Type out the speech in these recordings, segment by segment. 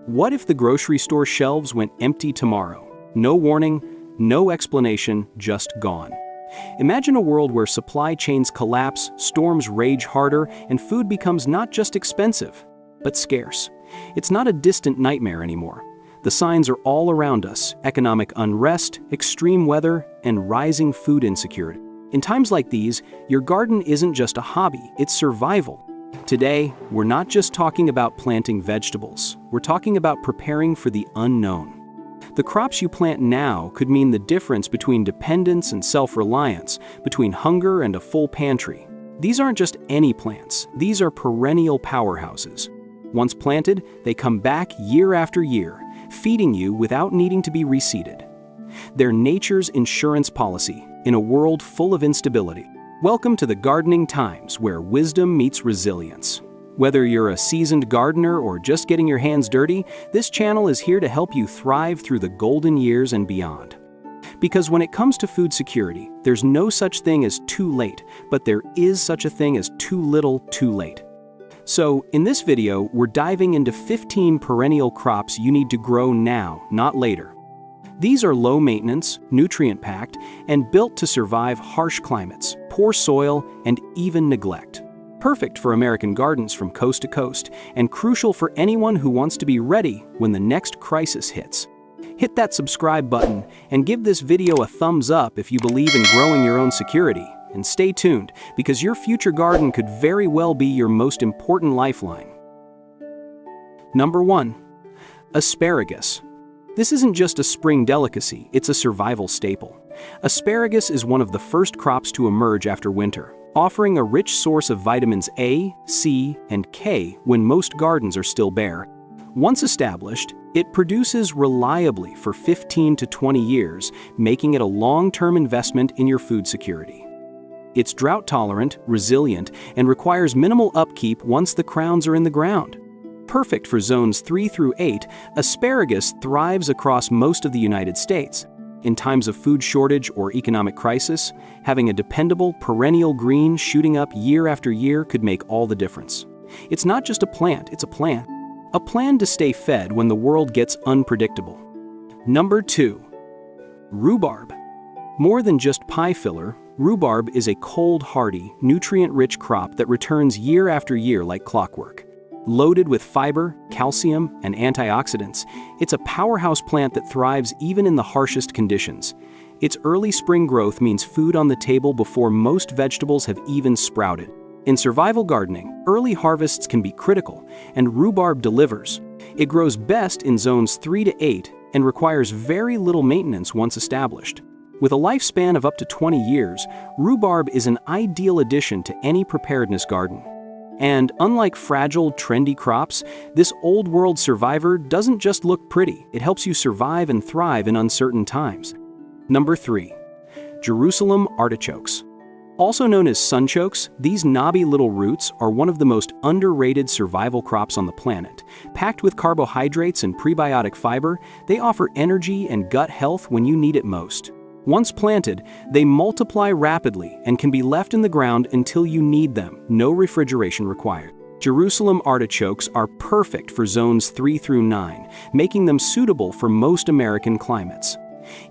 What if the grocery store shelves went empty tomorrow? No warning, no explanation, just gone. Imagine a world where supply chains collapse, storms rage harder, and food becomes not just expensive, but scarce. It's not a distant nightmare anymore. The signs are all around us: economic unrest, extreme weather, and rising food insecurity. In times like these, your garden isn't just a hobby, it's survival. Today, we're not just talking about planting vegetables, we're talking about preparing for the unknown. The crops you plant now could mean the difference between dependence and self-reliance, between hunger and a full pantry. These aren't just any plants, these are perennial powerhouses. Once planted, they come back year after year, feeding you without needing to be reseeded. They're nature's insurance policy in a world full of instability. Welcome to the Gardening Times, where wisdom meets resilience. Whether you're a seasoned gardener or just getting your hands dirty, this channel is here to help you thrive through the golden years and beyond. Because when it comes to food security, there's no such thing as too late, but there is such a thing as too little, too late. So, in this video, we're diving into 15 perennial crops you need to grow now, not later. These are low-maintenance, nutrient-packed, and built to survive harsh climates, poor soil, and even neglect. Perfect for American gardens from coast to coast, and crucial for anyone who wants to be ready when the next crisis hits. Hit that subscribe button and give this video a thumbs up if you believe in growing your own security. And stay tuned, because your future garden could very well be your most important lifeline. Number 1. Asparagus. This isn't just a spring delicacy, it's a survival staple. Asparagus is one of the first crops to emerge after winter, offering a rich source of vitamins A, C, and K when most gardens are still bare. Once established, it produces reliably for 15 to 20 years, making it a long-term investment in your food security. It's drought-tolerant, resilient, and requires minimal upkeep once the crowns are in the ground. Perfect for zones 3 through 8, asparagus thrives across most of the United States. In times of food shortage or economic crisis, having a dependable, perennial green shooting up year after year could make all the difference. It's not just a plant, it's a plan. A plan to stay fed when the world gets unpredictable. Number 2. Rhubarb. More than just pie filler, rhubarb is a cold, hardy, nutrient-rich crop that returns year after year like clockwork. Loaded with fiber, calcium, and antioxidants, it's a powerhouse plant that thrives even in the harshest conditions. Its early spring growth means food on the table before most vegetables have even sprouted. In survival gardening, early harvests can be critical, and rhubarb delivers. It grows best in zones 3 to 8 and requires very little maintenance once established. With a lifespan of up to 20 years, rhubarb is an ideal addition to any preparedness garden. And unlike fragile, trendy crops, this old-world survivor doesn't just look pretty, it helps you survive and thrive in uncertain times. Number 3. Jerusalem artichokes. Also known as sunchokes, these knobby little roots are one of the most underrated survival crops on the planet. Packed with carbohydrates and prebiotic fiber, they offer energy and gut health when you need it most. Once planted, they multiply rapidly and can be left in the ground until you need them, no refrigeration required. Jerusalem artichokes are perfect for zones 3 through 9, making them suitable for most American climates.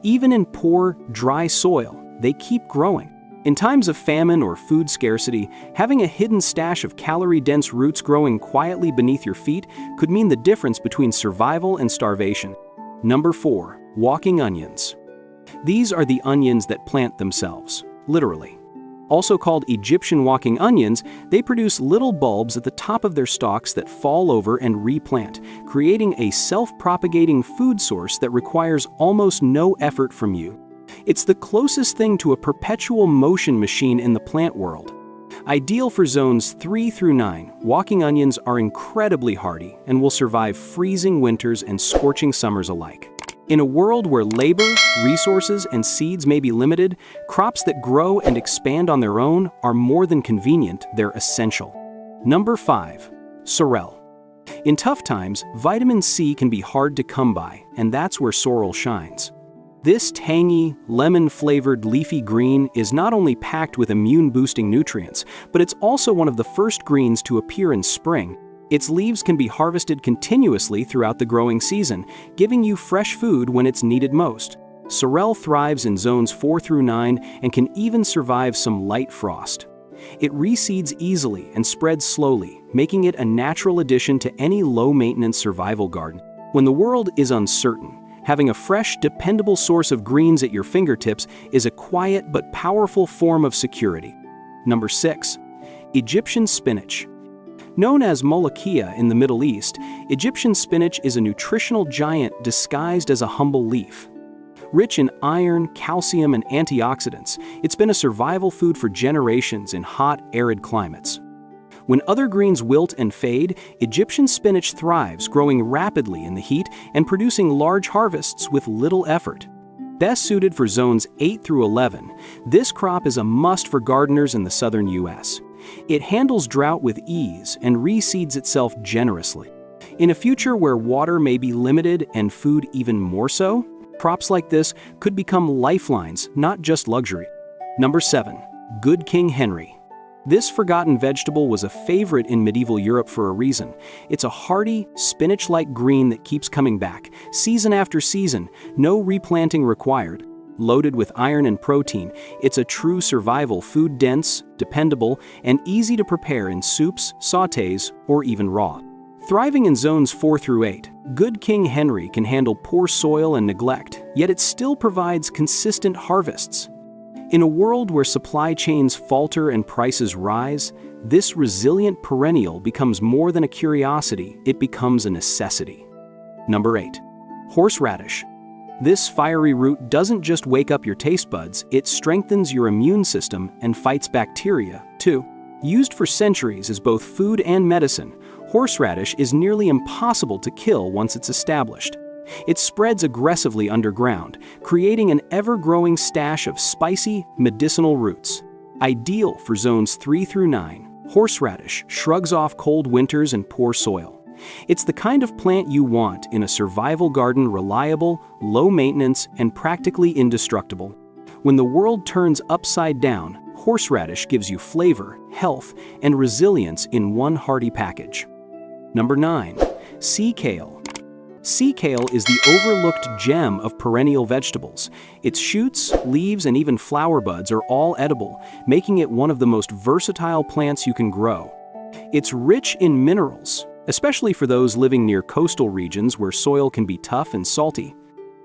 Even in poor, dry soil, they keep growing. In times of famine or food scarcity, having a hidden stash of calorie-dense roots growing quietly beneath your feet could mean the difference between survival and starvation. Number 4. Walking onions. These are the onions that plant themselves, literally. Also called Egyptian walking onions, they produce little bulbs at the top of their stalks that fall over and replant, creating a self-propagating food source that requires almost no effort from you. It's the closest thing to a perpetual motion machine in the plant world. Ideal for zones 3 through 9, walking onions are incredibly hardy and will survive freezing winters and scorching summers alike. In a world where labor, resources, and seeds may be limited, crops that grow and expand on their own are more than convenient, they're essential. Number 5. Sorrel. In tough times, vitamin C can be hard to come by, and that's where sorrel shines. This tangy, lemon-flavored leafy green is not only packed with immune-boosting nutrients, but it's also one of the first greens to appear in spring. Its leaves can be harvested continuously throughout the growing season, giving you fresh food when it's needed most. Sorrel thrives in zones 4 through 9 and can even survive some light frost. It reseeds easily and spreads slowly, making it a natural addition to any low-maintenance survival garden. When the world is uncertain, having a fresh, dependable source of greens at your fingertips is a quiet but powerful form of security. Number 6. Egyptian spinach. Known as molokhia in the Middle East, Egyptian spinach is a nutritional giant disguised as a humble leaf. Rich in iron, calcium, and antioxidants, it's been a survival food for generations in hot, arid climates. When other greens wilt and fade, Egyptian spinach thrives, growing rapidly in the heat and producing large harvests with little effort. Best suited for zones 8 through 11, this crop is a must for gardeners in the southern U.S. It handles drought with ease and reseeds itself generously. In a future where water may be limited and food even more so, crops like this could become lifelines, not just luxury. Number 7. Good King Henry. This forgotten vegetable was a favorite in medieval Europe for a reason. It's a hearty, spinach-like green that keeps coming back, season after season, no replanting required. Loaded with iron and protein, it's a true survival food, dense, dependable, and easy to prepare in soups, sautés, or even raw. Thriving in zones 4 through 8, Good King Henry can handle poor soil and neglect, yet it still provides consistent harvests. In a world where supply chains falter and prices rise, this resilient perennial becomes more than a curiosity, it becomes a necessity. Number 8. Horseradish. This fiery root doesn't just wake up your taste buds, it strengthens your immune system and fights bacteria, too. Used for centuries as both food and medicine, horseradish is nearly impossible to kill once it's established. It spreads aggressively underground, creating an ever-growing stash of spicy, medicinal roots. Ideal for zones 3 through 9, horseradish shrugs off cold winters and poor soil. It's the kind of plant you want in a survival garden, reliable, low maintenance, and practically indestructible. When the world turns upside down, horseradish gives you flavor, health, and resilience in one hearty package. Number 9. Sea kale. Sea kale is the overlooked gem of perennial vegetables. Its shoots, leaves, and even flower buds are all edible, making it one of the most versatile plants you can grow. It's rich in minerals, especially for those living near coastal regions where soil can be tough and salty.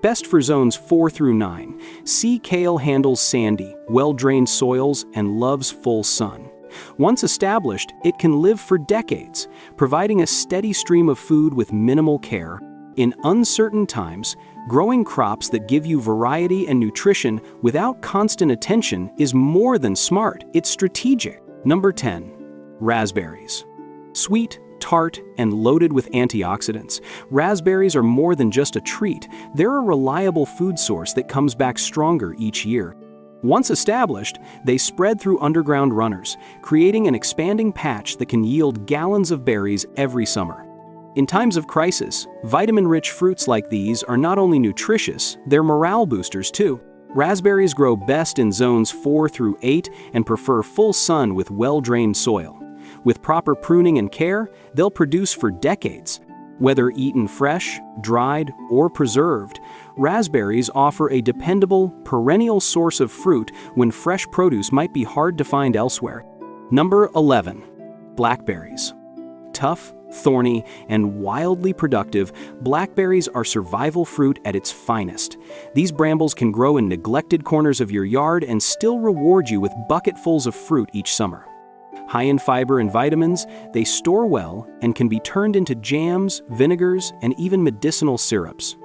Best for zones 4 through 9, sea kale handles sandy, well-drained soils and loves full sun. Once established, it can live for decades, providing a steady stream of food with minimal care. In uncertain times, growing crops that give you variety and nutrition without constant attention is more than smart, it's strategic. Number 10. Raspberries. Sweet, tart, and loaded with antioxidants, raspberries are more than just a treat, they're a reliable food source that comes back stronger each year. Once established, they spread through underground runners, creating an expanding patch that can yield gallons of berries every summer. In times of crisis, vitamin-rich fruits like these are not only nutritious, they're morale boosters too. Raspberries grow best in zones 4 through 8 and prefer full sun with well-drained soil. With proper pruning and care, they'll produce for decades. Whether eaten fresh, dried, or preserved, raspberries offer a dependable, perennial source of fruit when fresh produce might be hard to find elsewhere. Number 11. Blackberries. Tough, thorny, and wildly productive, blackberries are survival fruit at its finest. These brambles can grow in neglected corners of your yard and still reward you with bucketfuls of fruit each summer. High in fiber and vitamins, they store well and can be turned into jams, vinegars, and even medicinal syrups.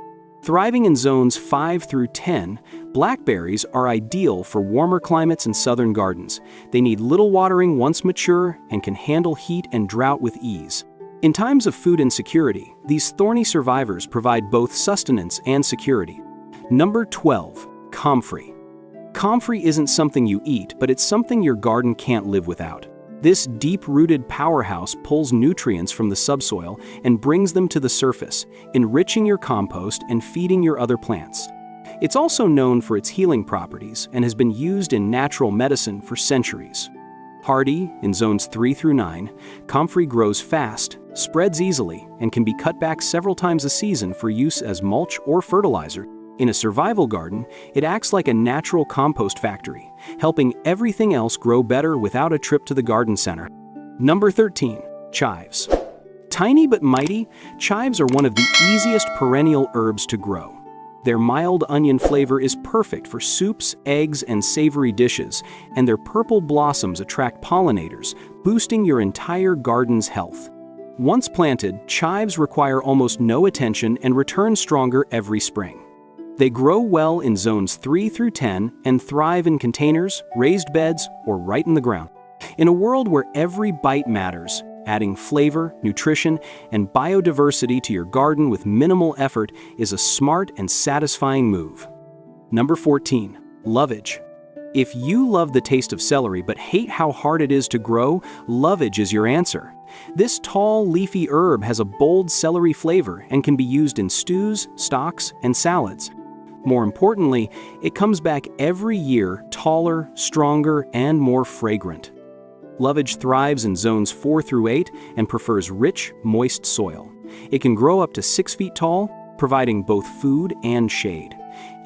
Thriving in zones 5 through 10, blackberries are ideal for warmer climates and southern gardens. They need little watering once mature and can handle heat and drought with ease. In times of food insecurity, these thorny survivors provide both sustenance and security. Number 12. Comfrey. Comfrey isn't something you eat, but it's something your garden can't live without. This deep-rooted powerhouse pulls nutrients from the subsoil and brings them to the surface, enriching your compost and feeding your other plants. It's also known for its healing properties and has been used in natural medicine for centuries. Hardy in zones 3 through 9, comfrey grows fast, spreads easily, and can be cut back several times a season for use as mulch or fertilizer. In a survival garden, it acts like a natural compost factory, helping everything else grow better without a trip to the garden center. Number 13. Chives. Tiny but mighty, chives are one of the easiest perennial herbs to grow. Their mild onion flavor is perfect for soups, eggs, and savory dishes, and their purple blossoms attract pollinators, boosting your entire garden's health. Once planted, chives require almost no attention and return stronger every spring. They grow well in zones 3 through 10 and thrive in containers, raised beds, or right in the ground. In a world where every bite matters, adding flavor, nutrition, and biodiversity to your garden with minimal effort is a smart and satisfying move. Number 14. Lovage. If you love the taste of celery but hate how hard it is to grow, lovage is your answer. This tall, leafy herb has a bold celery flavor and can be used in stews, stocks, and salads. More importantly, it comes back every year taller, stronger, and more fragrant. Lovage thrives in zones 4 through 8 and prefers rich, moist soil. It can grow up to 6 feet tall, providing both food and shade.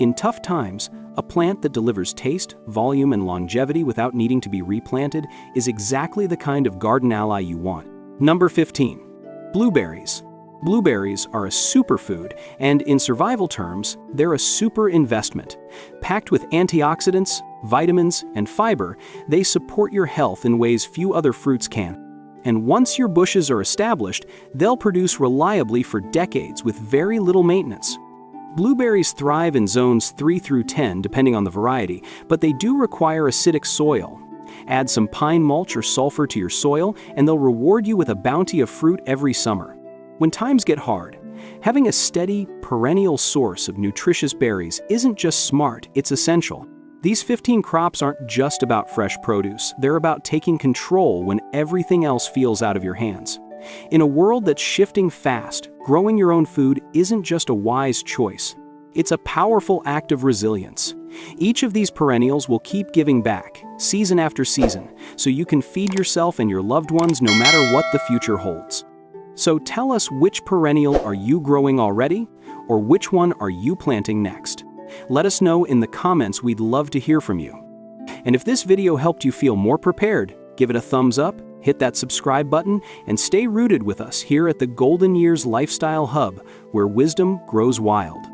In tough times, a plant that delivers taste, volume, and longevity without needing to be replanted is exactly the kind of garden ally you want. Number 15. Blueberries. Blueberries are a superfood, and in survival terms, they're a super investment. Packed with antioxidants, vitamins, and fiber, they support your health in ways few other fruits can. And once your bushes are established, they'll produce reliably for decades with very little maintenance. Blueberries thrive in zones 3 through 10 depending on the variety, but they do require acidic soil. Add some pine mulch or sulfur to your soil, and they'll reward you with a bounty of fruit every summer. When times get hard, having a steady, perennial source of nutritious berries isn't just smart, it's essential. These 15 crops aren't just about fresh produce, they're about taking control when everything else feels out of your hands. In a world that's shifting fast, growing your own food isn't just a wise choice. It's a powerful act of resilience. Each of these perennials will keep giving back, season after season, so you can feed yourself and your loved ones no matter what the future holds. So tell us, which perennial are you growing already, or which one are you planting next? Let us know in the comments, we'd love to hear from you. And if this video helped you feel more prepared, give it a thumbs up, hit that subscribe button, and stay rooted with us here at the Golden Years Lifestyle Hub, where wisdom grows wild.